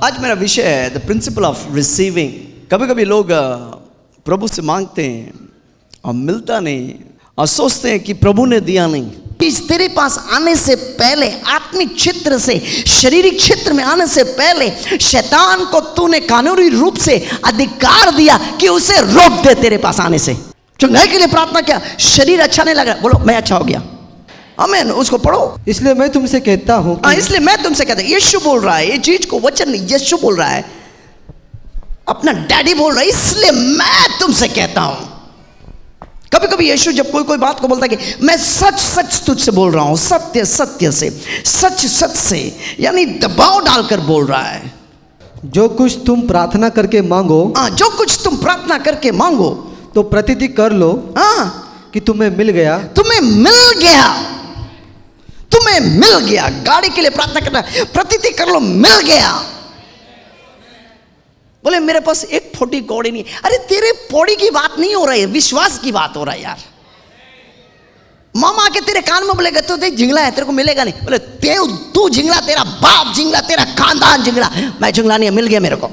आज मेरा विषय है द प्रिंसिपल ऑफ रिसीविंग। कभी कभी लोग प्रभु से मांगते हैं और मिलता नहीं और सोचते हैं कि प्रभु ने दिया नहीं। तेरे पास आने से पहले, आत्मिक क्षेत्र से शारीरिक क्षेत्र में आने से पहले शैतान को तूने कानूनी रूप से अधिकार दिया कि उसे रोक दे तेरे पास आने से। चंगाई के लिए प्रार्थना किया, शरीर अच्छा नहीं लग रहा, बोलो मैं अच्छा हो गया, आमीन। उसको पढ़ो। इसलिए मैं तुमसे कहता हूँ, इसलिए मैं तुमसे कहता हूँ, यीशु बोल रहा है ये चीज को, वचन यीशु बोल रहा है, अपना डैडी बोल रहा है, इसलिए मैं तुमसे कहता हूं। कभी कभी यीशु जब कोई बात को बोलता है कि मैं सच सच तुझसे बोल रहा हूं, सत्य सत्य से, सच सच से, यानी दबाव डालकर बोल रहा है। जो कुछ तुम प्रार्थना करके मांगो, जो कुछ तुम प्रार्थना करके मांगो तो प्रतिति कर लो कि तुम्हें मिल गया। तुम्हें मिल गया, तुम्हें मिल गया। गाड़ी के लिए प्रार्थना करना, प्रतिति कर लो, मिल गया। बोले मेरे पास एक फोटी कौड़ी नहीं। अरे तेरे पौड़ी की बात नहीं हो रही है, विश्वास की बात हो रहा है यार। मामा के तेरे कान में बोलेगा तो देख झिंगला है, तेरे को मिलेगा नहीं। बोले तू झिंगला, तेरा बाप झिंगला, तेरा खानदान झिंगला, मैं झिंगला नहीं, मिल गया मेरे को।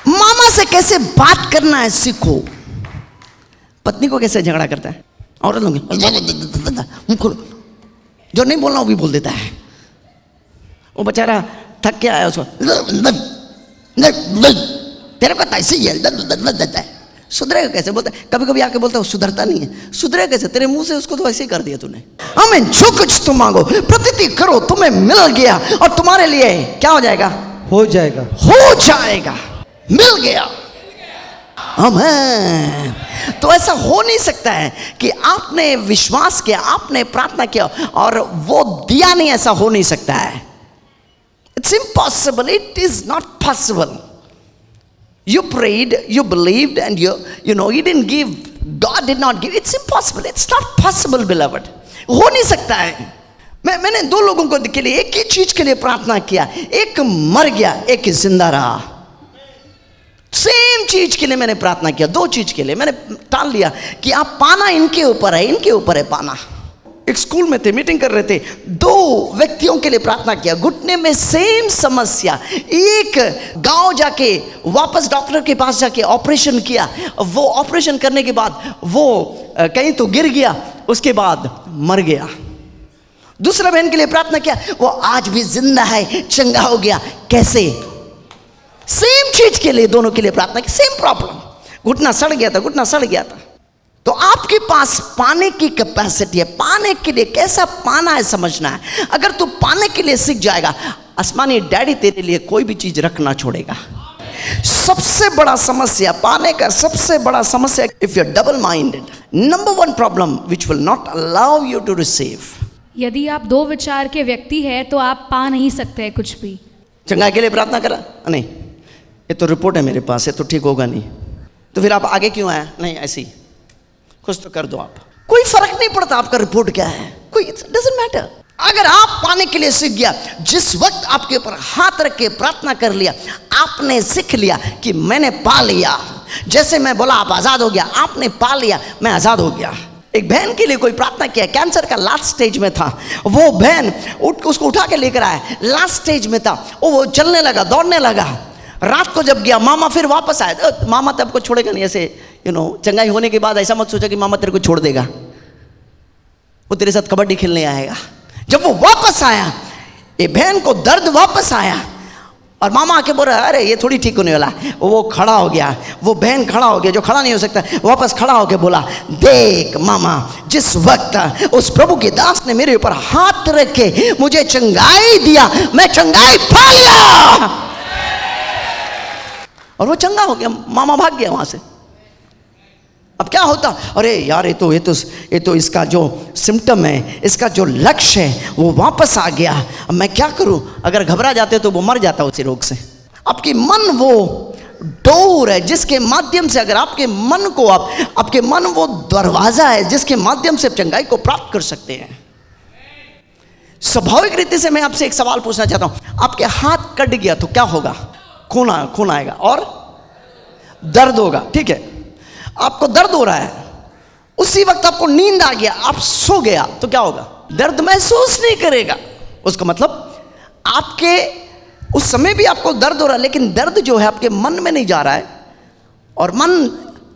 मामा से कैसे बात करना है सीखो। पत्नी को कैसे झगड़ा करता है, औरत लोग जो नहीं बोलना वो भी बोल देता है। वो बेचारा थक के आया, उसको तेरे को ऐसे ही है, सुधरेगा कैसे? बोलता है, कभी कभी आके बोलता है सुधरता नहीं है। सुधरेगा कैसे? तेरे मुंह से उसको तो ऐसे ही कर दिया तूने। आमीन। जो कुछ तुम मांगो प्रतिति करो, तुम्हें मिल गया और तुम्हारे लिए क्या हो जाएगा? हो जाएगा, हो जाएगा, मिल गया। आमीन। तो ऐसा हो नहीं सकता है कि आपने विश्वास किया, आपने प्रार्थना किया और वो दिया नहीं, ऐसा हो नहीं सकता है। It's impossible. It is not possible. You prayed, you believed, and you know, you didn't give. God did not give. It's impossible. It's not possible, beloved. हो नहीं सकता है। मैंने दो लोगों को के लिए एक ही चीज के लिए प्रार्थना किया, एक मर गया, एक जिंदा रहा। सेम चीज के लिए मैंने प्रार्थना किया, दो चीज के लिए मैंने टाल लिया कि आप पाना इनके ऊपर है, इनके ऊपर है पाना। एक स्कूल में थे, मीटिंग कर रहे थे, दो व्यक्तियों के लिए प्रार्थना किया, घुटने में सेम समस्या। एक गांव जाके वापस डॉक्टर के पास जाके ऑपरेशन किया, वो ऑपरेशन करने के बाद वो कहीं तो गिर गया, उसके बाद मर गया। दूसरा बहन के लिए प्रार्थना किया, वो आज भी जिंदा है, चंगा हो गया। कैसे? सेम चीज के लिए दोनों के लिए प्रार्थना की, सेम प्रॉब्लम। घुटना सड़ गया था, घुटना सड़ गया था। तो आपके पास पाने की कैपेसिटी है। पाने के लिए कैसा पाना है समझना है। अगर तू पाने के लिए सीख जाएगा, आसमानी डैडी तेरे लिए कोई भी चीज रखना छोड़ेगा। सबसे बड़ा समस्या पाने का, सबसे बड़ा समस्या, if you are double minded, number one problem which will not allow you to receive. यदि आप दो विचार के व्यक्ति हैं तो आप पा नहीं सकते कुछ भी। चंगाई के लिए प्रार्थना करा, नहीं ये तो रिपोर्ट है मेरे पास, ये तो ठीक होगा नहीं, तो फिर आप आगे क्यों आए? नहीं ऐसी कुछ तो कर दो आप। कोई फर्क नहीं पड़ता आपका रिपोर्ट क्या है, कोई डजंट मैटर। अगर आप पाने के लिए सीख गया, जिस वक्त आपके ऊपर हाथ रख के प्रार्थना कर लिया, आपने सीख लिया कि मैंने पा लिया। जैसे मैं बोला आप आजाद हो गया, आपने पा लिया, मैं आजाद हो गया। एक बहन के लिए कोई प्रार्थना किया, कैंसर का लास्ट स्टेज में था, वो बहन उसको उठा के लेकर आया, लास्ट स्टेज में था, वो चलने लगा, दौड़ने लगा। रात को जब गया, मामा फिर वापस आया। मामा तब को छोड़ेगा नहीं, ऐसे चंगाई होने के बाद ऐसा मत सोचा कि मामा तेरे को छोड़ देगा, वो तेरे साथ कबड्डी खेलने आएगा। जब वो वापस आया, ये बहन को दर्द वापस आया और मामा आके बोल रहा है अरे ये थोड़ी ठीक होने वाला। वो खड़ा हो गया, वो बहन खड़ा हो गया, जो खड़ा नहीं हो सकता, वापस खड़ा होके बोला, देख मामा, जिस वक्त उस प्रभु के दास ने मेरे ऊपर हाथ रख के मुझे चंगाई दिया, मैं चंगाई पा लिया। और वो चंगा हो गया, मामा भाग गया वहां से। अब क्या होता? अरे यार ये तो इसका जो सिम्टम है, इसका जो लक्ष्य है वो वापस आ गया, अब मैं क्या करूं? अगर घबरा जाते तो वो मर जाता उसी रोग से। आपकी मन वो डोर है जिसके माध्यम से, अगर आपके मन को आपके मन वो दरवाजा है जिसके माध्यम से आप चंगाई को प्राप्त कर सकते हैं। स्वाभाविक रीति से मैं आपसे एक सवाल पूछना चाहता हूं, आपके हाथ कट गया तो क्या होगा? खून आएगा और दर्द होगा, ठीक है। आपको दर्द हो रहा है, उसी वक्त आपको नींद आ गया, आप सो गया, तो क्या होगा? दर्द महसूस नहीं करेगा। उसका मतलब आपके उस समय भी आपको दर्द हो रहा है, लेकिन दर्द जो है आपके मन में नहीं जा रहा है, और मन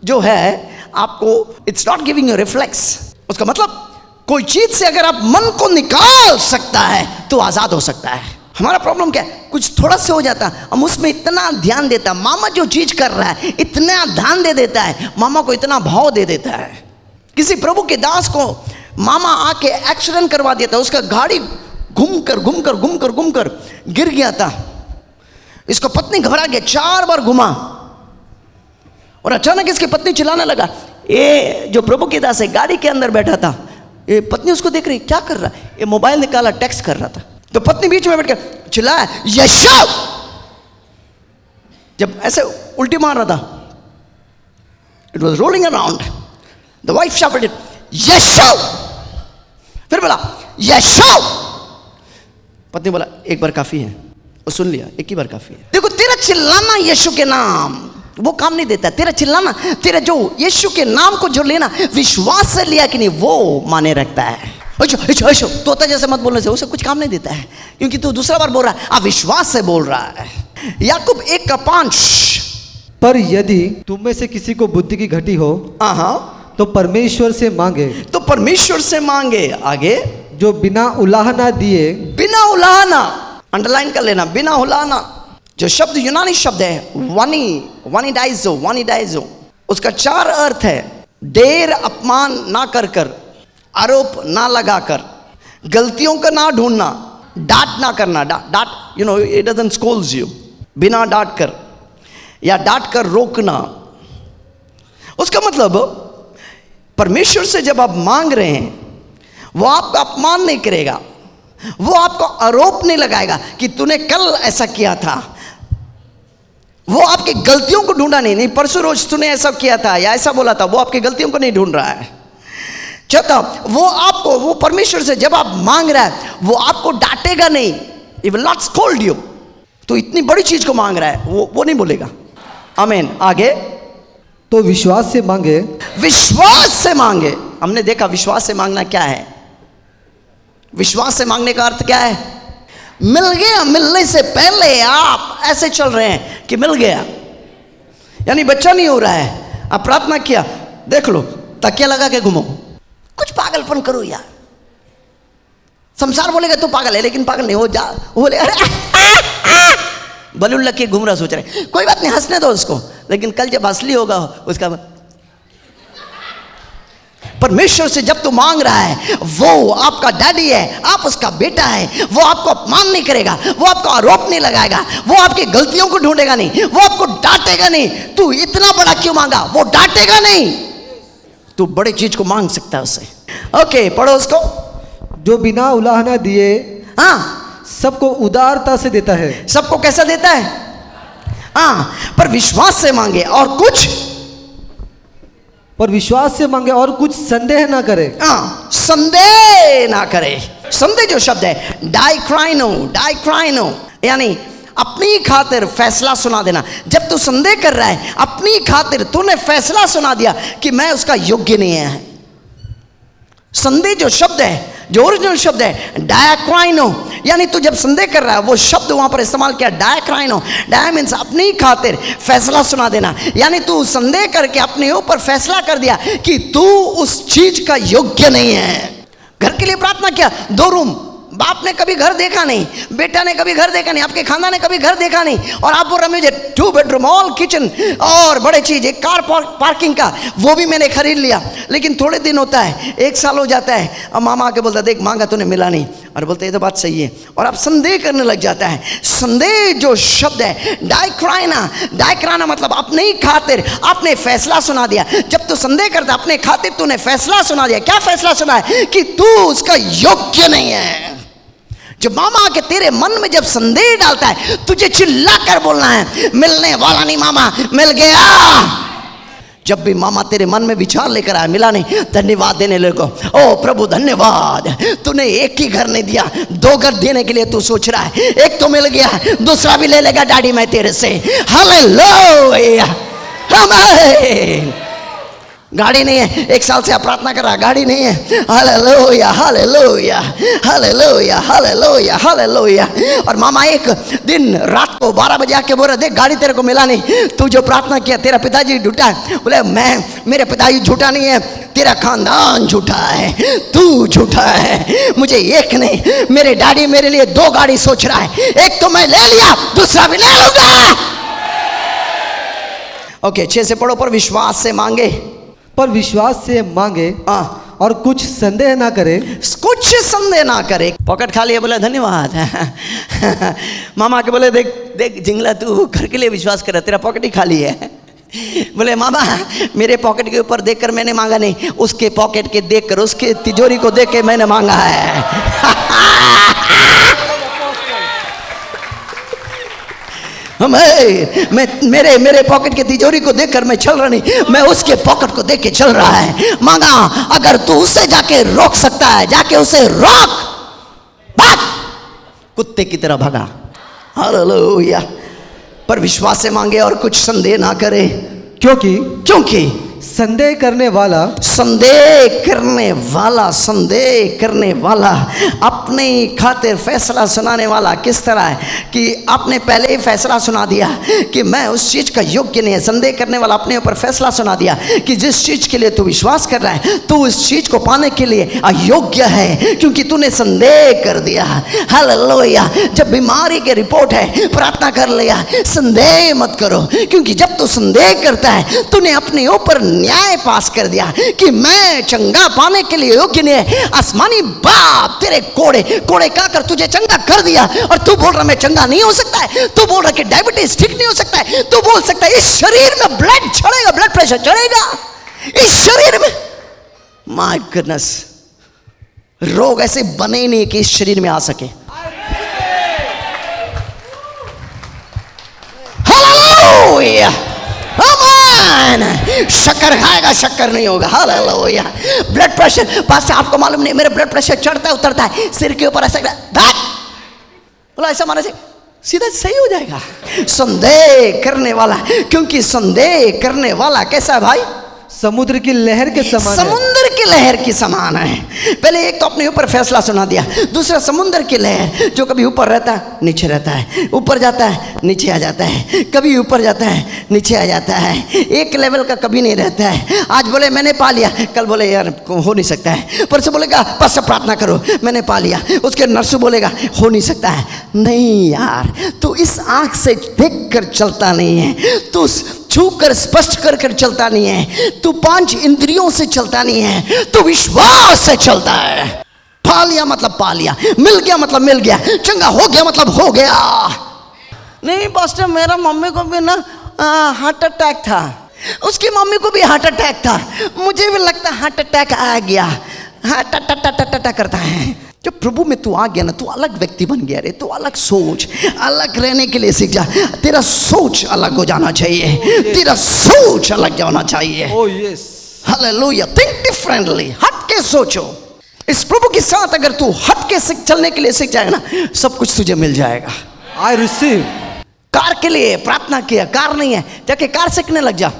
जो है आपको it's not giving you reflex. उसका मतलब कोई चीज से अगर आप मन को निकाल सकता है तो आजाद हो सकता है। हमारा प्रॉब्लम क्या है, कुछ थोड़ा सा हो जाता, हम उसमें इतना ध्यान देता, मामा जो चीज कर रहा है इतना ध्यान दे देता है, मामा को इतना भाव दे देता है। किसी प्रभु के दास को मामा आके एक्सीडेंट करवा देता, उसका गाड़ी घूमकर गिर गया था। इसको पत्नी घबरा गया, 4 बार घुमा, और अचानक इसकी पत्नी चिल्लाने लगा। ये जो प्रभु के दास है गाड़ी के अंदर बैठा था, ये पत्नी उसको देख रही, क्या कर रहा है, ये मोबाइल निकाला टेक्स्ट कर रहा था। तो पत्नी बीच में बैठ कर चिल्लाया, यशो। जब ऐसे उल्टी मार रहा था, it was rolling around, the wife shouted यशो। फिर बोला यशो। पत्नी बोला एक बार काफी है, वो सुन लिया, एक ही बार काफी है। देखो तेरा चिल्लाना यीशु के नाम वो काम नहीं देता, तेरा चिल्लाना, तेरा जो यीशु के नाम को जो लेना विश्वास से लिया कि नहीं वो माने रखता है। ऐशो तोता जैसे मत बोलने से उसे कुछ काम नहीं देता है, क्योंकि तू दूसरा बार बोल रहा है, आप विश्वास से बोल रहा है। याकूब 1:5। पर यदि तुम में से किसी को बुद्धि की घटी हो तो परमेश्वर से मांगे, तो परमेश्वर से मांगे। आगे, जो बिना उलाहना दिए, बिना उलाहना, अंडरलाइन कर लेना, बिना उलाहना। जो शब्द यूनानी शब्द है वानिडाइजो, उसका 4 अर्थ है। देर अपमान ना कर, आरोप ना लगाकर, गलतियों का ना ढूंढना, डांट ना करना, डांट you know it doesn't Scholz you, बिना डांट कर या डांट कर रोकना। उसका मतलब परमेश्वर से जब आप मांग रहे हैं, वो आपका अपमान नहीं करेगा, वो आपको आरोप नहीं लगाएगा कि तूने कल ऐसा किया था। वो आपकी गलतियों को ढूंढा नहीं, परसों रोज तूने ऐसा किया था या ऐसा बोला था, वो आपकी गलतियों को नहीं ढूंढ रहा है। चौथा, वो परमेश्वर से जब आप मांग रहा है, वो आपको डांटेगा नहीं, he will not scold you. तो इतनी बड़ी चीज को मांग रहा है, वो नहीं बोलेगा। आमीन। आगे, तो विश्वास से मांगे, विश्वास से मांगे। हमने देखा विश्वास से मांगना क्या है। विश्वास से मांगने का अर्थ क्या है? मिल गया, मिलने से पहले आप ऐसे चल रहे हैं कि मिल गया, यानी बच्चा नहीं हो रहा है, आप प्रार्थना किया, देख लो तकिया लगा के घूमो, कुछ पागलपन करो यार। संसार बोलेगा तो पागल है, लेकिन पागल नहीं हो जा, वो बोले बलून लग के घूम रहा, सोच रहे कोई बात नहीं, हंसने दो उसको, लेकिन कल जब असली होगा उसका। परमेश्वर से जब तू मांग रहा है, वो आपका डैडी है, आप उसका बेटा है, वो आपको अपमान नहीं करेगा, वो आपको आरोप नहीं लगाएगा, वो आपकी गलतियों को ढूंढेगा नहीं, वो आपको डांटेगा नहीं। तू इतना बड़ा क्यों मांगा, वो डांटेगा नहीं, तू बड़ी चीज को मांग सकता है उससे। ओके, पढ़ो उसको। जो बिना उलाहना दिए, हाँ, सबको उदारता से देता है। सबको कैसा देता है? हाँ, पर विश्वास से मांगे और कुछ, पर विश्वास से मांगे और कुछ संदेह ना करे। हाँ, संदेह ना करे। संदेह जो शब्द है डाइक्राइनो, यानी अपनी खातिर फैसला सुना देना। जब तू संदेह कर रहा है, अपनी खातिर तूने फैसला सुना दिया कि मैं उसका योग्य नहीं है। संदेह जो शब्द है, जो ओरिजिनल शब्द है डायक्राइनो, यानी तू जब संदेह कर रहा है, वो शब्द वहां पर इस्तेमाल किया डायक्राइनो। डाय मीन्स अपनी खातिर फैसला सुना देना, यानी तू संदेह करके अपने ऊपर फैसला कर दिया कि तू उस चीज का योग्य नहीं है। घर के लिए प्रार्थना किया, 2 रूम, बाप ने कभी घर देखा नहीं, बेटा ने कभी घर देखा नहीं, आपके खानदान ने कभी घर देखा नहीं, और आप बोल रहे मुझे 2 बेडरूम, ऑल किचन और बड़े चीज, एक कार पार्किंग का वो भी मैंने खरीद लिया। लेकिन थोड़े दिन होता है, 1 साल हो जाता है, अब मामा आके बोलता देख मांगा तूने मिला नहीं, और बोलते ये तो बात सही है, और आप संदेह करने लग जाता है। संदेह जो शब्द है डायक्राइना मतलब अपने ही खातिर आपने फैसला सुना दिया। जब तू संदेह करता अपने खातिर तूने फैसला सुना दिया। क्या फैसला सुना है? कि तू उसका योग्य नहीं है। जब मामा के तेरे मन में जब संदेह डालता है, तुझे चिल्ला कर बोलना है मिलने वाला नहीं मामा, मिल गया। जब भी मामा तेरे मन में विचार लेकर आया मिला नहीं, धन्यवाद देने लगो, ओ प्रभु धन्यवाद, तूने एक ही घर नहीं दिया, 2 घर देने के लिए तू सोच रहा है, एक तो मिल गया, दूसरा भी ले लेगा डैडी मैं तेरे से। हालेलुया, आमीन। गाड़ी नहीं है, 1 साल से आप प्रार्थना कर रहा, गाड़ी नहीं है, hallelujah hallelujah hallelujah hallelujah hallelujah. और मामा एक दिन रात को 12 बजे आके बोल रहे, देख गाड़ी तेरे को मिला नहीं, तू जो प्रार्थना किया तेरा पिताजी झूठा है। बोले मेरे पिताजी झूठा नहीं है, तेरा खानदान झूठा है, तू झूठा है। मुझे एक नहीं, मेरे डैडी मेरे लिए 2 गाड़ी सोच रहा है, एक तो मैं ले लिया, दूसरा भी ले लूंगा। ओके 6 से पढ़ो, पर विश्वास से मांगे, पर विश्वास से मांगे हाँ, और कुछ संदेह ना करे। कुछ संदेह ना करे। पॉकेट खाली है, बोला धन्यवाद। मामा के बोले देख देख जिंगला, तू घर के लिए विश्वास कर, तेरा पॉकेट ही खाली है। बोले मामा मेरे पॉकेट के ऊपर देखकर मैंने मांगा नहीं, उसके पॉकेट के देखकर, उसके तिजोरी को देख के मैंने मांगा है। मेरे पॉकेट के तिजोरी को देखकर मैं चल रहा नहीं, मैं उसके पॉकेट को देख के चल रहा है। मांगा, अगर तू उससे जाके रोक सकता है, जाके उसे रोक, भाग, कुत्ते की तरह भागा। हालेलुया। पर विश्वास से मांगे और कुछ संदेह ना करे, क्योंकि संदेह करने वाला अपने खातिर फैसला सुनाने वाला किस तरह है कि आपने पहले ही फैसला सुना दिया कि मैं उस चीज़ का योग्य नहीं है। संदेह करने वाला अपने ऊपर फैसला सुना दिया कि जिस चीज़ के लिए तू विश्वास कर रहा है, तू उस चीज़ को पाने के लिए अयोग्य है, क्योंकि तूने संदेह कर दिया। हालेलुया। जब बीमारी की रिपोर्ट है, प्रार्थना कर लिया, संदेह मत करो, क्योंकि जब तू संदेह करता है, तूने अपने ऊपर न्याय पास कर दिया कि मैं चंगा पाने के लिए योग्य नहीं है। आसमानी बाप तेरे कोड़े का कर तुझे चंगा कर दिया, और तू बोल रहा मैं चंगा नहीं हो सकता है, तू बोल रहा कि डायबिटीज ठीक नहीं हो सकता है, तू बोल सकता है इस शरीर में ब्लड चढ़ेगा, ब्लड प्रेशर चढ़ेगा इस शरीर में। माय गुडनेस, रोग ऐसे बने ही नहीं कि इस शरीर में आ सके। हालेलुया। शक्कर खाएगा, शक्कर नहीं होगा। हालेलुया। ब्लड प्रेशर, पास आपको मालूम नहीं मेरा ब्लड प्रेशर चढ़ता है उतरता है, सिर के ऊपर ऐसा बोला, ऐसा माने से सीधा सही हो जाएगा। संदेह करने वाला, क्योंकि संदेह करने वाला कैसा है भाई? समुद्र की लहर के समान, समुद्र की लहर की समान है। पहले एक तो अपने ऊपर फैसला सुना दिया, दूसरा समुद्र की लहर जो कभी ऊपर रहता है नीचे रहता है, ऊपर जाता है नीचे आ जाता है, कभी ऊपर जाता है नीचे आ जाता है, एक लेवल का कभी नहीं रहता है। आज बोले मैंने पा लिया, कल बोले यार हो नहीं सकता है, परसों बोलेगा बस प्रार्थना करो मैंने पा लिया, उसके नर्सों बोलेगा हो नहीं सकता है। नहीं यार, तू इस आंख से देख कर चलता नहीं है, तू छू कर स्पष्ट कर चलता नहीं है, तू 5 इंद्रियों से चलता नहीं है, तू विश्वास से चलता है। पा लिया मतलब पा लिया, मिल गया मतलब मिल गया, चंगा हो गया मतलब हो गया। नहीं पास्टर, मेरा मम्मी को भी ना हार्ट अटैक था, उसकी मम्मी को भी हार्ट अटैक था, मुझे भी लगता हार्ट अटैक आ गया, हार्ट करता है। जब प्रभु में तू आ गया ना, तू अलग व्यक्ति बन गया रे, तू अलग सोच, अलग रहने के लिए सीख जा। तेरा सोच अलग हो जाना चाहिए, तेरा सोच अलग जाना चाहिए। Oh yes, hallelujah. Think differently, हट के सोचो। इस प्रभु के साथ अगर तू हट के चलने के लिए सीख जाएगा ना, सब कुछ तुझे मिल जाएगा। I receive. कार के लिए प्रार्थना किया, कार नहीं है, जाके कार सीखने लग जा।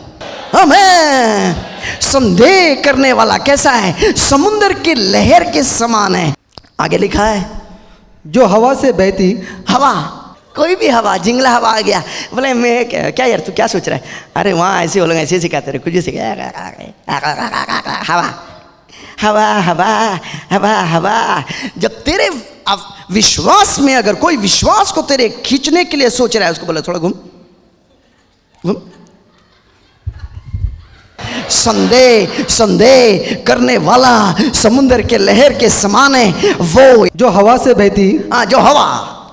हमें संदेह करने वाला कैसा है? समुद्र की लहर के समान है। आगे लिखा है जो हवा से बहती, हवा, कोई भी हवा, जिंगला हवा आ गया, बोले मैं क्या यार तू क्या सोच रहा है? अरे वहाँ ऐसे हो लोग ऐसे सिखाते रहे, कुछ सिखा हवा हवा हवा हवा हवा। जब तेरे विश्वास में अगर कोई विश्वास को तेरे खींचने के लिए सोच रहा है, उसको बोले थोड़ा घूम घूम। संदेह करने वाला समुद्र के लहर के समान है। वो जो हवा से बहती, हाँ, जो हवा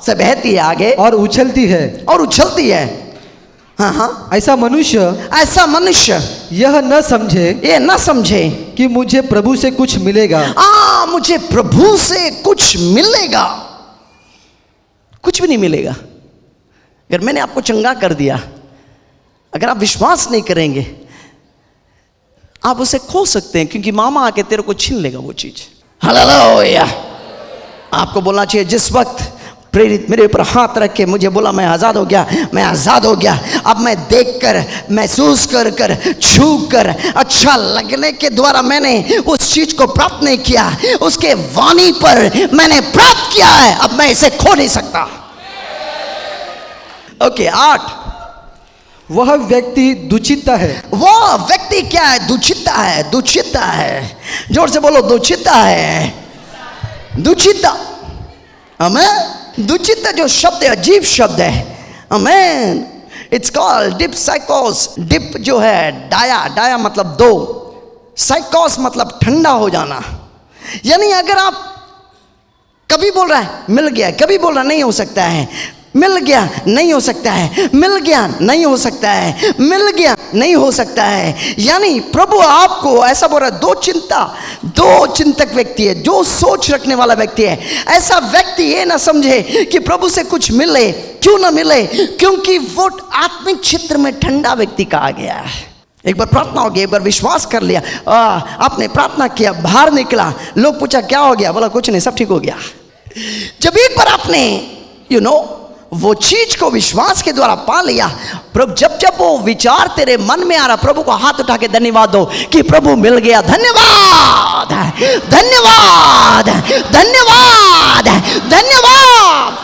से बहती है आगे और उछलती है, हाँ, ऐसा मनुष्य यह न समझे कि मुझे प्रभु से कुछ मिलेगा। मुझे प्रभु से कुछ मिलेगा। कुछ भी नहीं मिलेगा। अगर मैंने आपको चंगा कर दिया, अगर आप विश्वास नहीं करेंगे, आप उसे खो सकते हैं, क्योंकि मामा आके तेरे को छीन लेगा वो चीज। हालेलुया। आपको बोलना चाहिए जिस वक्त प्रेरित मेरे ऊपर हाथ रख के मुझे बोला मैं आज़ाद हो गया, मैं आज़ाद हो गया। अब मैं देख कर, महसूस कर कर, छू कर, अच्छा लगने के द्वारा मैंने उस चीज को प्राप्त नहीं किया, उसके वाणी पर मैंने प्राप्त किया है। अब मैं इसे खो नहीं सकता। ओके, 8, वह व्यक्ति दुचित्ता है। वो व्यक्ति क्या है? दुचित्ता है। दुचित्ता है, जोर से बोलो, दुचित्ता है। दुचित्ता, आमेन। दुचित्ता जो शब्द है, अजीब शब्द है, amen. It's called dipsychos. डिप जो है डाया, डाया मतलब दो, साइकोस मतलब ठंडा हो जाना। यानी अगर आप कभी बोल रहा है मिल गया, कभी बोल रहा नहीं हो सकता है, मिल गया नहीं हो सकता है, मिल गया नहीं हो सकता है, मिल गया नहीं हो सकता है। यानी प्रभु आपको ऐसा बोल रहा है, दो चिंतक व्यक्ति है, जो सोच रखने वाला व्यक्ति है। ऐसा व्यक्ति ये ना समझे कि प्रभु से कुछ मिले, क्यों ना मिले, क्योंकि वो आत्मिक क्षेत्र में ठंडा व्यक्ति कहा गया है। एक बार प्रार्थना हो गई, एक बार विश्वास कर लिया, आपने प्रार्थना किया, बाहर निकला, लोग पूछा क्या हो गया, बोला कुछ नहीं, सब ठीक हो गया। जब एक बार आपने वो चीज को विश्वास के द्वारा पा लिया, प्रभु जब वो विचार तेरे मन में आ रहा, प्रभु को हाथ उठा के धन्यवाद दो कि प्रभु मिल गया, धन्यवाद, धन्यवाद, धन्यवाद, धन्यवाद,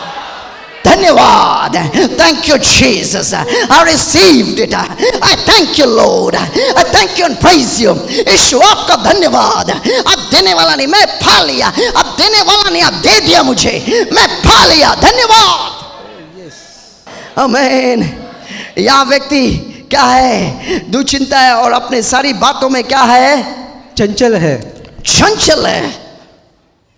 धन्यवाद। Thank you Jesus, I received it, I thank you Lord, I thank you and praise you. यीशु आपका धन्यवाद। आप देने वाला नहीं, मैं पा लिया। आप देने वाला नहीं, आप दे दिया मुझे, मैं पा लिया, धन्यवाद। आमीन। यह व्यक्ति क्या है? दुचिंता है और अपने सारी बातों में क्या है? चंचल है। चंचल है।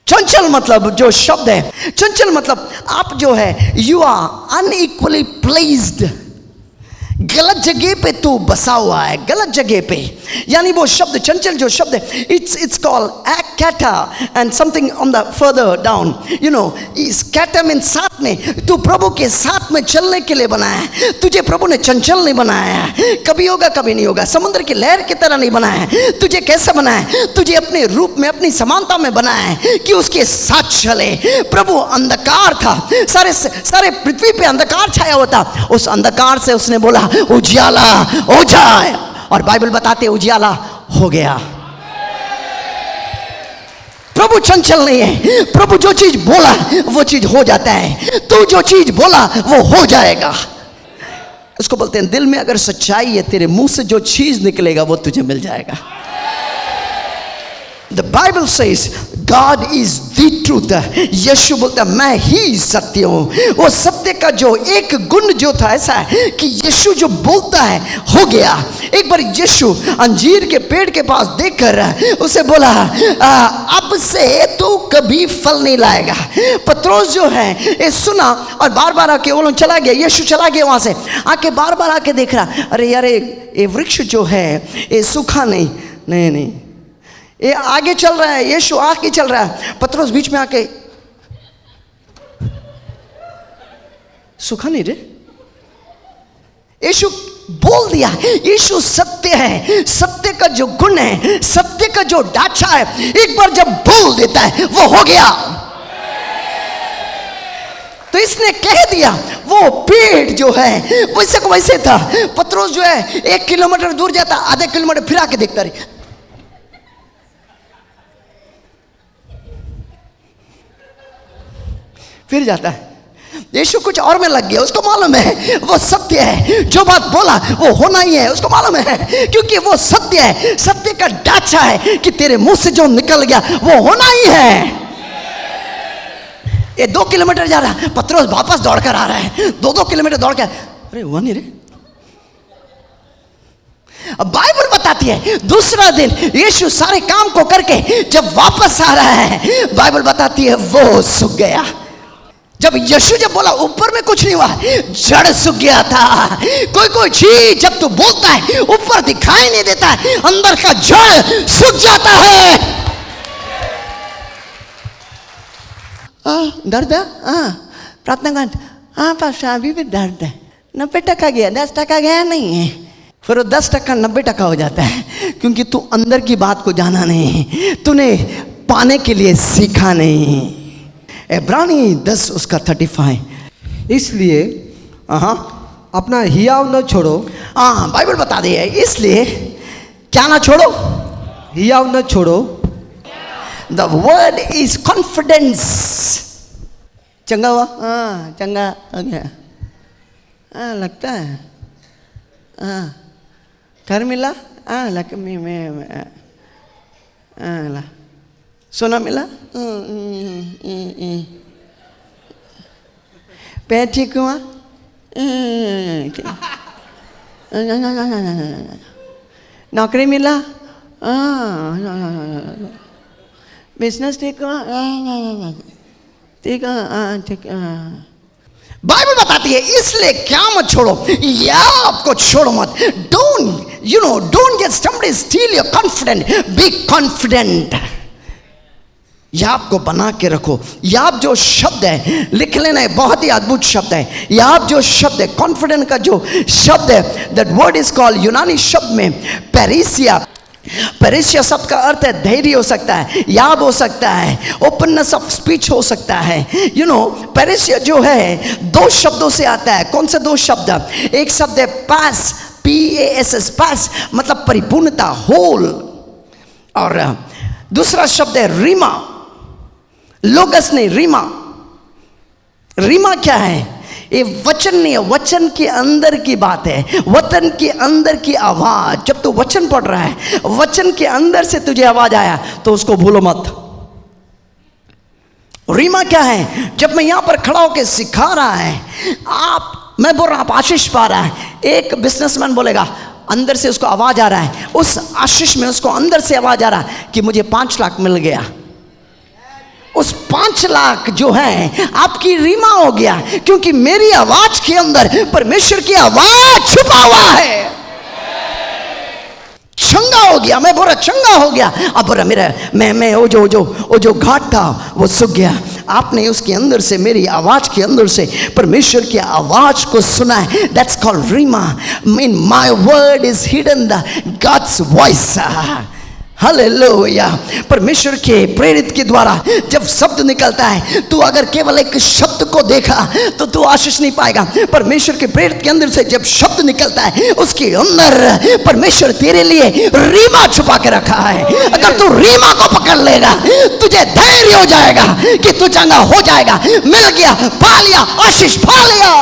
चंचल मतलब जो शब्द है, चंचल मतलब आप जो है, यू आर अनइक्वली प्लेस्ड। गलत जगह पे तू बसा हुआ है, गलत जगह पे। यानी वो शब्द चंचल जो शब्द है, it's called kata and something on the further down, इस कैटा मीन साथ में। तू प्रभु के साथ में चलने के लिए बनाया है। तुझे प्रभु ने चंचल नहीं बनाया है, कभी होगा कभी नहीं होगा। समुद्र की लहर की तरह नहीं बनाया है। तुझे कैसे बनाया है? तुझे अपने रूप में, अपनी समानता में बनाया है कि उसके साथ चले। प्रभु अंधकार था, सारे पृथ्वी पे अंधकार छाया हुआ था। उस अंधकार से उसने बोला उजियाला हो जाए, और बाइबल बताते उजियाला हो गया। प्रभु चंचल नहीं है। प्रभु जो चीज बोला वो चीज हो जाता है। तू जो चीज बोला वो हो जाएगा। उसको बोलते हैं दिल में अगर सच्चाई है, तेरे मुंह से जो चीज निकलेगा वो तुझे मिल जाएगा। The Bible says God is the truth. यीशु बोलता है मैं ही सत्य हूँ। वो सत्य का जो एक गुण जो था ऐसा है कि यीशु जो बोलता है हो गया। एक बार यीशु अंजीर के पेड़ के पास देखकर उसे बोला अब से तू कभी फल नहीं लाएगा। पत्रोस जो है ये सुना और बार बार आके वो लोग चला गया। यीशु चला गया वहाँ से, आके बार बार आके देख रहा, अरे यार ये वृक्ष जो है ये सूखा नहीं, ये आगे चल रहा है। यीशु आगे चल रहा है, पत्रोस बीच में आके सूखा नहीं रे। यीशु बोल दिया। यीशु सत्य है। सत्य का जो गुण है, सत्य का जो ढांचा है, एक बार जब बोल देता है वो हो गया। तो इसने कह दिया। वो पेड़ जो है वैसे को वैसे था। पत्रोस जो है 1 किलोमीटर दूर जाता, आधे किलोमीटर फिर आके देखता रही, फिर जाता है। यीशु कुछ और में लग गया। उसको मालूम है वो सत्य है, जो बात बोला वो होना ही है। उसको मालूम है क्योंकि वो सत्य है। सत्य का ढांचा है कि तेरे मुंह से जो निकल गया वो होना ही है। ये 2 किलोमीटर जा रहा, पत्रोस वापस दौड़कर आ रहा है। 2 किलोमीटर दौड़ कर, अरे हुआ नहीं रे। अब बाइबल बताती है दूसरा दिन यीशु सारे काम को करके जब वापस आ रहा है, बाइबल बताती है वो सूख गया। जब यीशु जब बोला ऊपर में कुछ नहीं हुआ, जड़ सूख गया था। कोई चीज जब तू बोलता है ऊपर दिखाई नहीं देता है, अंदर का जड़ सूख जाता है। दर्द है, प्रार्थना कर, पास अभी भी दर्द है। 90% गया, 10% गया नहीं है। फिर वो 10% 90% हो जाता है, क्योंकि तू अंदर की बात को जाना नहीं, तूने पाने के लिए सीखा नहीं। इब्रानी 10 उसका 35। इसलिए हाँ अपना हियाव न छोड़ो, हाँ बाइबल बता दी है, इसलिए क्या ना छोड़ो, हियाव न छोड़ो। The word is confidence. चंगा हुआ? हाँ चंगा हो गया। हाँ लगता है। हाँ घर मिला? हाँ लक्ष्मी में ला सोना मिला? पैर ठीक हुआ? नौकरी मिला? बिजनेस ठीक हुआ? ठीक है ठीक है। बाइबल बताती है इसलिए क्या मत छोड़ो, या आपको छोड़ो मत। Don't get somebody steal your confidence, be confident. या आपको बना के रखो। या आप जो शब्द है लिख लेना है, बहुत ही अद्भुत शब्द है। या आप जो शब्द है कॉन्फिडेंट का जो शब्द है, दैट वर्ड इज कॉल्ड, यूनानी शब्द में पेरिसिया। पेरिसिया शब्द का अर्थ है धैर्य हो सकता है, याब हो सकता है, ओपननेस ऑफ स्पीच हो सकता है। पेरिसिया जो है 2 शब्दों से आता है। कौन से 2 शब्द? एक शब्द है पास, PASS, पास मतलब परिपूर्णता, होल। और दूसरा शब्द है रीमा, लोगस नहीं, रीमा। रीमा क्या है? ये वचन नहीं है, वचन के अंदर की बात है, वचन के अंदर की आवाज। जब तू वचन पढ़ रहा है, वचन के अंदर से तुझे आवाज आया तो उसको भूलो मत। रीमा क्या है? जब मैं यहां पर खड़ा होकर सिखा रहा है, मैं बोल रहा हूं आप आशीष पा रहा है। एक बिजनेसमैन बोलेगा, अंदर से उसको आवाज आ रहा है, उस आशीष में उसको अंदर से आवाज आ रहा है कि मुझे 5 लाख मिल गया। उस 5 लाख जो है आपकी रीमा हो गया, क्योंकि मेरी आवाज के अंदर परमेश्वर की आवाज छुपा हुआ है। चंगा हो गया, मैं बोला चंगा हो गया। अब बोला मेरा मैं वो जो घाट था वो सूख गया। आपने उसके अंदर से, मेरी आवाज के अंदर से परमेश्वर की आवाज को सुना है। That's called rhema. In my word is hidden the God's voice. Hallelujah. परमेश्वर के प्रेरित के द्वारा जब शब्द निकलता है, तू अगर केवल एक शब्द को देखा तो तू आशीष नहीं पाएगा। परमेश्वर के प्रेरित के अंदर से जब शब्द निकलता है, उसके अंदर परमेश्वर तेरे लिए रीमा छुपा के रखा है। अगर तू रीमा को पकड़ लेगा, तुझे धैर्य हो जाएगा कि तू चंगा हो जाएगा। मिल गया, पा लिया, आशीष पा लिया।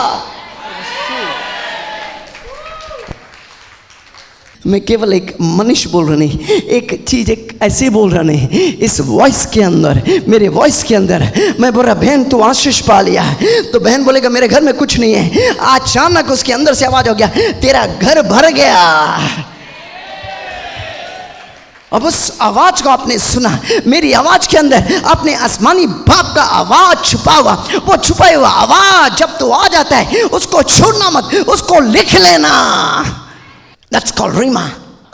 मैं केवल एक मनुष्य बोल रहा नहीं, एक चीज एक ऐसे बोल रहा नहीं। इस वॉइस के अंदर, मेरे वॉइस के अंदर मैं बोल रहा, बहन तू आशीष पा लिया। तो बहन बोलेगा मेरे घर में कुछ नहीं है। अचानक उसके अंदर से आवाज हो गया, तेरा घर भर गया। अब उस आवाज को आपने सुना, मेरी आवाज के अंदर आपने आसमानी बाप का आवाज छुपा हुआ, वो छुपाई हुआ आवाज जब तो आ जाता है, उसको छोड़ना मत, उसको लिख लेना। That's called Reema.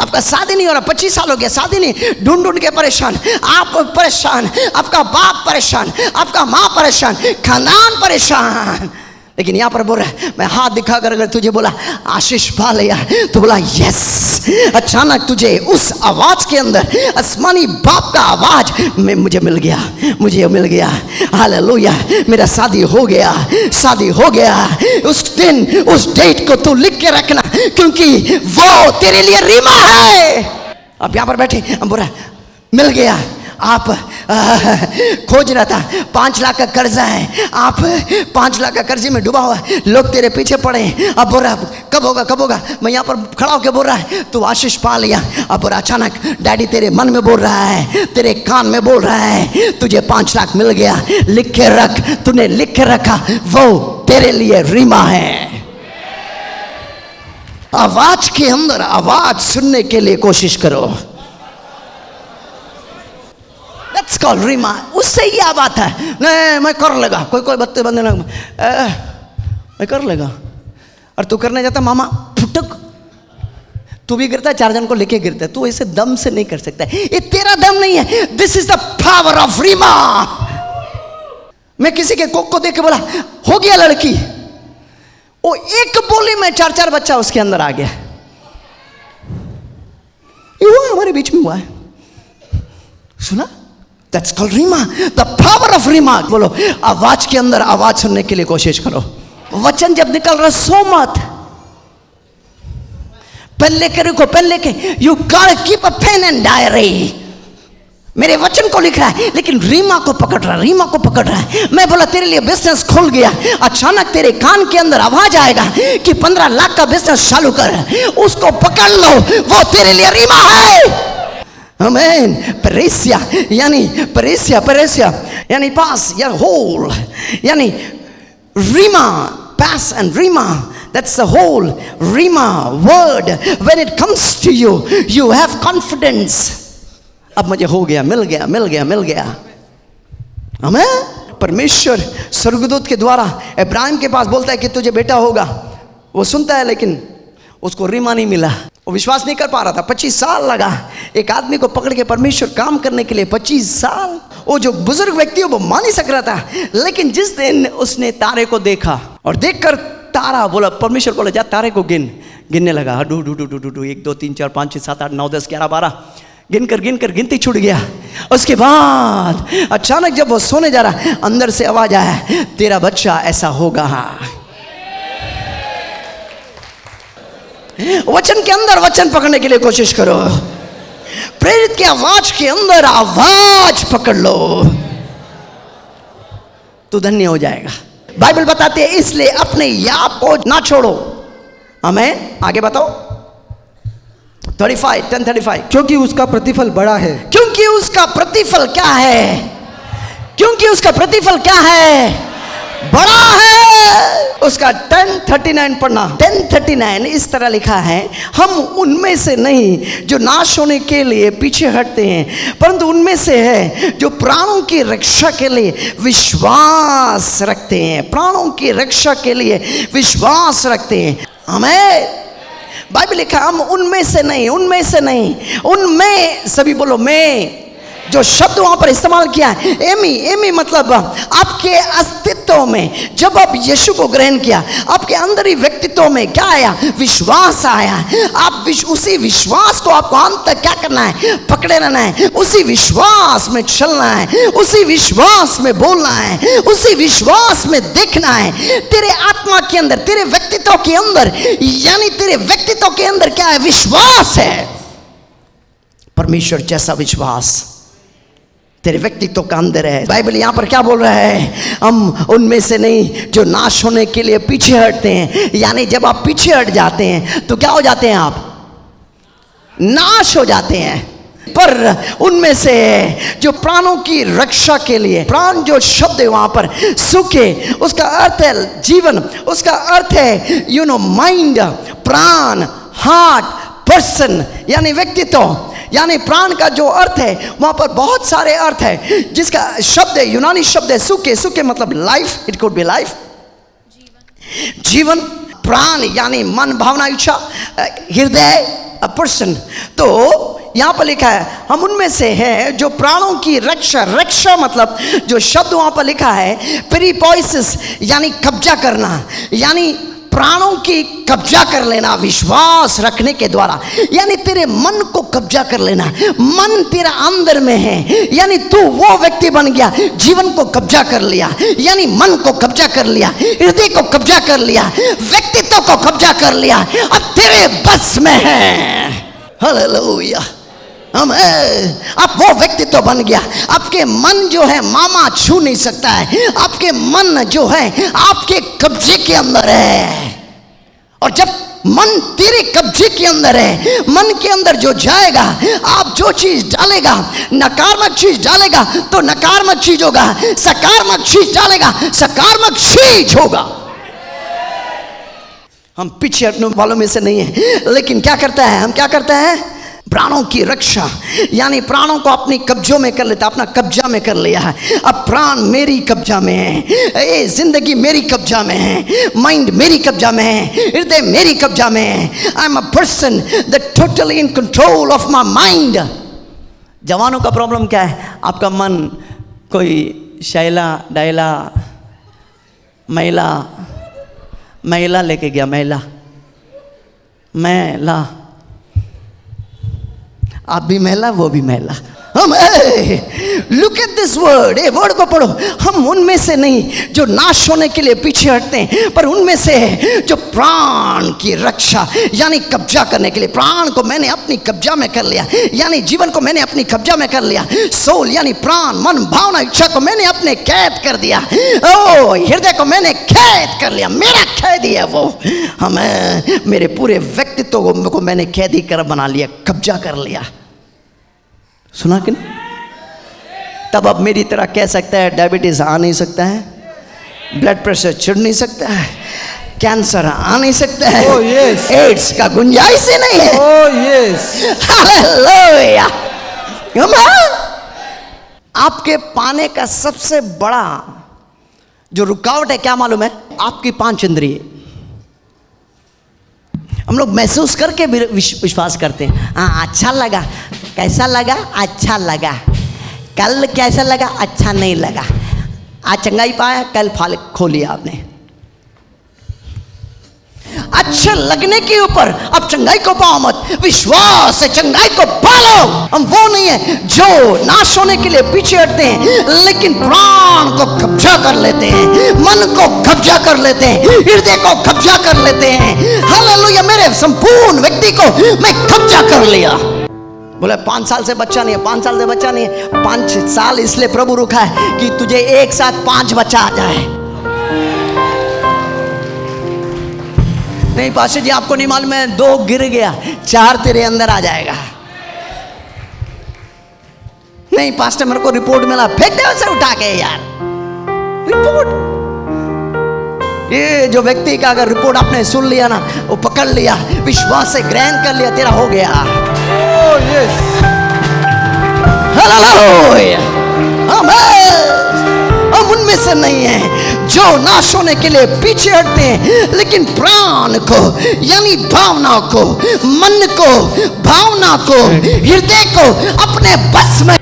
आपका शादी नहीं हो रहा, 25 साल हो गया, शादी नहीं, ढूंढ के परेशान, आप परेशान, आपका बाप परेशान, आपका माँ परेशान, खानदान परेशान। लेकिन यहाँ पर बोल रहा है, मैं हाथ दिखाकर अगर तुझे बोला आशीष पा लिया, तो बोला यस। अचानक तुझे उस आवाज के अंदर आसमानी बाप का आवाज में मुझे मिल गया। हालेलुया। मेरा शादी हो गया, शादी हो गया। उस दिन उस डेट को तू लिख के रखना, क्योंकि वो तेरे लिए रीमा है। आप यहाँ पर बैठे, हम बोल रहा मिल गया। आप खोज रहा था, 5 लाख का कर्जा है, आप 5 लाख का कर्जे में डूबा हुआ है, लोग तेरे पीछे पड़े हैं। अब बोल रहा कब होगा। मैं यहाँ पर खड़ा होकर बोल रहा है तू आशीष पा लिया। अब बोल रहा अचानक डैडी तेरे मन में बोल रहा है, तेरे कान में बोल रहा है, तुझे 5 लाख मिल गया, लिख के रख। तूने लिख के रखा, वो तेरे लिए रीमा है। आवाज के अंदर आवाज सुनने के लिए कोशिश करो। That's called Reema. उससे ही बात है, नहीं मैं कर लेगा। कोई बत्ते बंदे मैं कर लेगा, और तू करने जाता मामा फुटक, तू भी गिरता है, 4 जन को लेके गिरता है। तू ऐसे दम से नहीं कर सकता, ये तेरा दम नहीं है। This is the power of rhema. मैं किसी के कोक को देख के बोला हो गया लड़की, वो एक बोली में 4 बच्चा उसके अंदर आ गया। ये हुआ, हमारे बीच में हुआ है। सुना that's called rhema, the power of rhema. बोलो, आवाज के अंदर आवाज सुनने के लिए कोशिश करो। वचन जब निकल रहा सो मत, पेन लेके रखो, पेन लेके, you got keep a pen and diary. मेरे वचन को लिख रहा है लेकिन रीमा को पकड़ रहा है, रीमा को पकड़ रहा है। मैं बोला तेरे लिए बिजनेस खुल गया, अचानक तेरे कान के अंदर आवाज आएगा कि 15 लाख का बिजनेस चालू कर, उसको पकड़ लो, वो तेरे लिए रीमा है। आमीन। परेसिया यानी परेसिया, परेसिया यानी पास या होल, यानी Reema, pass and rima, that's the whole rima word. When it comes to you, you have confidence. अब मुझे हो गया, मिल गया, मिल गया, मिल गया। आमीन। परमेश्वर स्वर्गदूत के द्वारा इब्राहिम के पास बोलता है कि तुझे बेटा होगा। वो सुनता है लेकिन उसको रीमा नहीं मिला, वो विश्वास नहीं कर पा रहा था। 25 साल लगा एक आदमी को पकड़ के परमेश्वर काम करने के लिए, 25 साल। वो जो बुजुर्ग व्यक्ति है वो मान नहीं सक रहा था, लेकिन जिस दिन उसने तारे को देखा और देखकर तारा बोला, परमेश्वर बोला जा तारे को गिनने लगा। Do do do do do do 1 2 3 4 5 6 7 8 9 10 11 12 गिनकर गिनती छूट गया। उसके बाद अचानक जब वो सोने जा रहा, अंदर से आवाज आया, तेरा बच्चा ऐसा होगा। वचन के अंदर वचन पकड़ने के लिए कोशिश करो, प्रेरित की आवाज के अंदर आवाज पकड़ लो, तो धन्य हो जाएगा। बाइबल बताते हैं इसलिए अपने याप को ना छोड़ो। हमें आगे बताओ 35 10:35, क्योंकि उसका प्रतिफल बड़ा है। क्योंकि उसका प्रतिफल क्या है? क्योंकि उसका प्रतिफल क्या है? बड़ा है। उसका 10:39 पढ़ना। 10:39 इस तरह लिखा है, हम उनमें से नहीं जो नाश होने के लिए पीछे हटते हैं, परंतु उनमें से है जो प्राणों की रक्षा के लिए विश्वास रखते हैं। प्राणों की रक्षा के लिए विश्वास रखते हैं। हमें बाइबल लिखा, हम उनमें से नहीं, उनमें से नहीं, उनमें, सभी बोलो मैं। जो शब्द वहां पर इस्तेमाल किया है एमी, एमी मतलब आपके अस्तित्व में, जब आप यीशु को ग्रहण किया, आपके अंदर ही व्यक्तित्व में क्या आया? विश्वास आया। आप उसी विश्वास को आपको अंत तक क्या करना है? पकड़े रहना है, उसी विश्वास में चलना है, उसी विश्वास में बोलना है, उसी विश्वास में देखना है। तेरे आत्मा के अंदर, तेरे व्यक्तित्व के अंदर, यानी तेरे व्यक्तित्व के अंदर क्या है? विश्वास है। परमेश्वर जैसा विश्वास तेरे व्यक्तित्व का अंदर है। बाइबल यहां पर क्या बोल रहा है? हम उनमें से नहीं जो नाश होने के लिए पीछे हटते हैं। यानी जब आप पीछे हट जाते हैं तो क्या हो जाते हैं? आप नाश हो जाते हैं। पर उनमें से जो प्राणों की रक्षा के लिए, प्राण जो शब्द है वहां पर सुखे, उसका अर्थ है जीवन, उसका अर्थ है माइंड, प्राण, हार्ट, पर्सन यानी व्यक्तित्व, यानी प्राण का जो अर्थ है वहां पर बहुत सारे अर्थ है। जिसका शब्द है, यूनानी शब्द है सुखे। सुखे मतलब life, it could be life, जीवन। प्राण यानी मन, भावना, इच्छा, हृदय, अ पर्सन। तो यहां पर लिखा है हम उनमें से हैं जो प्राणों की रक्षा। रक्षा मतलब जो शब्द वहां पर लिखा है पेरिपोइसिस, यानी कब्जा करना, यानी प्राणों की कब्जा कर लेना विश्वास रखने के द्वारा। यानी तेरे मन को कब्जा कर लेना। मन तेरा अंदर में है, यानी तू वो व्यक्ति बन गया, जीवन को कब्जा कर लिया, यानी मन को कब्जा कर लिया, हृदय को कब्जा कर लिया, व्यक्तित्व को कब्जा कर लिया, अब तेरे बस में है। हालेलुया। आप वो व्यक्तित्व बन गया। आपके मन जो है मामा छू नहीं सकता है। आपके मन जो है आपके कब्जे के अंदर है। और जब मन तेरे कब्जे के अंदर है, मन के अंदर जो जाएगा, आप जो चीज डालेगा, नकारात्मक चीज डालेगा तो नकारात्मक चीज होगा, सकारात्मक चीज डालेगा सकारात्मक चीज होगा। हम पीछे हटने वालों में से नहीं है, लेकिन क्या करता है? हम क्या करते हैं? प्राणों की रक्षा, यानी प्राणों को अपनी कब्जों में कर लेता, अपना कब्जा में कर लिया है। अब प्राण मेरी कब्जा में है, ये जिंदगी मेरी कब्जा में है, माइंड मेरी कब्जा में है, हृदय मेरी कब्जा में है। I am a person that totally in control of my mind. जवानों का प्रॉब्लम क्या है? आपका मन कोई शैला डायला महिला लेके गया, महिला, आप भी महिला, वो भी महिला। हम लुक एट दिस वर्ड, ये वर्ड को पढ़ो। हम उनमें से नहीं जो नाश होने के लिए पीछे हटते हैं, पर उनमें से है जो प्राण की रक्षा यानी कब्जा करने के लिए। प्राण को मैंने अपनी कब्जा में कर लिया, यानी जीवन को मैंने अपनी कब्जा में कर लिया। सोल यानी प्राण, मन, भावना, इच्छा को मैंने अपने कैद कर दिया। ओ हृदय को मैंने कैद कर लिया, मेरा कैदी है वो। हमें मेरे पूरे व्यक्तित्व को मैंने कैदी कर बना लिया, कब्जा कर लिया। सुना कि नहीं? तब अब मेरी तरह कह सकता है डायबिटीज आ नहीं सकता है, ब्लड प्रेशर चढ़ नहीं सकता है, कैंसर आ नहीं सकता है, Oh, yes. एड्स का गुंजाइश ही नहीं है। Oh yes. हालेलुया। आपके पाने का सबसे बड़ा जो रुकावट है क्या मालूम है? आपकी 5 इंद्रिय। हम लोग महसूस करके भी विश्वास करते हैं। हाँ अच्छा लगा, कैसा लगा? अच्छा लगा। कल कैसा लगा? अच्छा नहीं लगा। आज चंगाई पाया, कल फल खो लिया आपने। अच्छे लगने के ऊपर अब चंगाई को पाओ मत, विश्वास से चंगाई को पालो। हम वो नहीं है जो नाश होने के लिए पीछे हटते हैं, लेकिन प्राण को कब्जा कर लेते हैं, मन को कब्जा कर लेते हैं, हृदय को कब्जा कर लेते हैं। हालेलुया। मेरे संपूर्ण व्यक्ति को मैं कब्जा कर लिया। बोले 5 साल से बच्चा नहीं है, 5 साल से बच्चा नहीं है। 5 साल इसलिए प्रभु रुका है कि तुझे एक साथ 5 बच्चा आ जाए। नहीं पास्टर जी आपको नहीं मालूम है, 2 गिर गया, 4 तेरे अंदर आ जाएगा। नहीं पास्टर मेरे को रिपोर्ट मिला, फेंक दे उसे उठा के यार। रिपोर्ट, ये जो व्यक्ति का अगर रिपोर्ट आपने सुन लिया ना, वो पकड़ लिया, विश्वास से ग्रहण कर लिया, तेरा हो गया। Oh yes. हालेलुया। आमीन। हम उनमें से नहीं है जो नाश होने के लिए पीछे हटते हैं, लेकिन प्राण को यानी भावना को, मन को, भावना को, हृदय को अपने बस में।